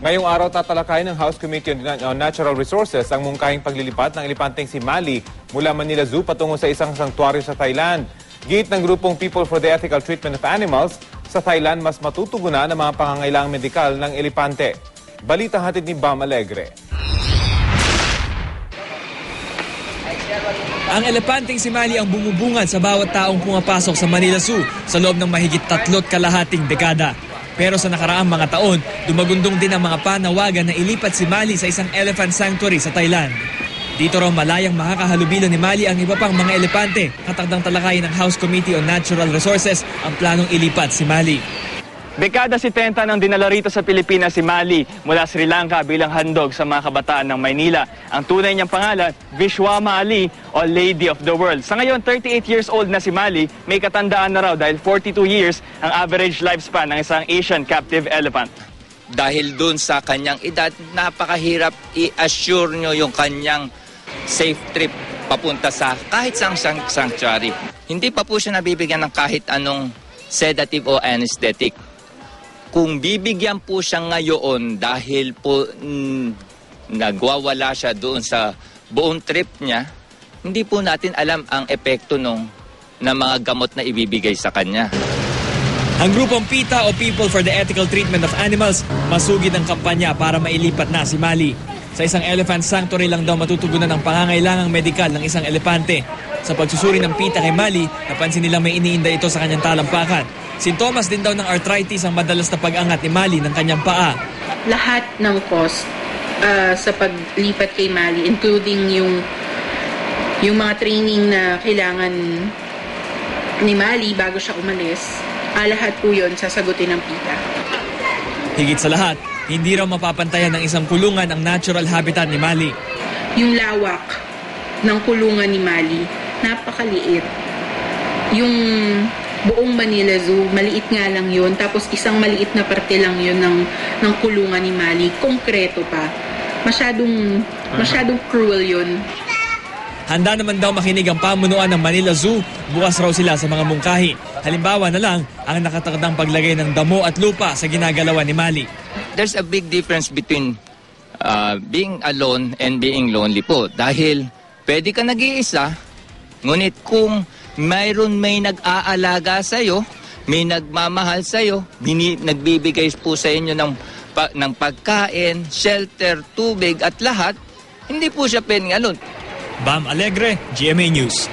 Ngayong araw tatalakayin ng House Committee on Natural Resources ang mungkahing paglilipat ng elepanteng si Mali mula Manila Zoo patungo sa isang sanktuaryo sa Thailand. Giit ng grupong People for the Ethical Treatment of Animals, sa Thailand mas matutugunan ang mga pangangailangang medikal ng elepante. Balita hatid ni Bam Alegre. Ang elepanteng si Mali ang bumubungad sa bawat taong pumapasok sa Manila Zoo sa loob ng mahigit 3 kalahating dekada. Pero sa nakaraang mga taon, dumagundong din ang mga panawagan na ilipat si Mali sa isang elephant sanctuary sa Thailand. Dito raw malayang makakahalubilo ni Mali ang iba pang mga elepante. Katakdang talakayin ng House Committee on Natural Resources ang planong ilipat si Mali. Dekada 70 nang dinala rito sa Pilipinas si Mali mula Sri Lanka bilang handog sa mga kabataan ng Maynila. Ang tunay niyang pangalan, Vishwama Ali o Lady of the World. Sa ngayon, 38 years old na si Mali, may katandaan na raw dahil 42 years ang average lifespan ng isang Asian captive elephant. Dahil dun sa kanyang edad, napakahirap i-assure nyo yung kanyang safe trip papunta sa kahit sang sanctuary. Hindi pa po siya nabibigyan ng kahit anong sedative o anesthetic. Kung bibigyan po siya ngayon dahil po nagwawala siya doon sa buong trip niya, hindi po natin alam ang epekto na mga gamot na ibibigay sa kanya. Ang grupong PETA o People for the Ethical Treatment of Animals masugid ang kampanya para mailipat na si Mali. Sa isang elephant sanctuary lang daw matutugunan ang pangangailangang medikal ng isang elepante. Sa pagsusuri ng PETA kay Mali, napansin nila may iniinda ito sa kanyang talampakan. Sintomas din daw ng arthritis ang madalas na pag-angat ni Mali ng kanyang paa. Lahat ng cost sa paglipat kay Mali, including yung mga training na kailangan ni Mali bago siya umalis, lahat po yun sasagutin ng PETA. Higit sa lahat, hindi raw mapapantayan ng isang kulungan ang natural habitat ni Mali. Yung lawak ng kulungan ni Mali, napakaliit. Yung buong Manila Zoo, maliit nga lang yun. Tapos isang maliit na parte lang yun ng kulungan ni Mali. Konkreto pa. Masyadong cruel yun. Handa naman daw makinig ang pamunuan ng Manila Zoo. Bukas raw sila sa mga mungkahi. Halimbawa na lang ang nakatakdang paglagay ng damo at lupa sa ginagalawan ni Mali. There's a big difference between being alone and being lonely po. Dahil pwede ka nag-iisa, ngunit kung may nag-aalaga sa'yo, may nagmamahal sa'yo, nagbibigay po sa inyo ng pagkain, shelter, tubig at lahat, hindi po siya pwedeng alone. Bam Alegre, GMA News.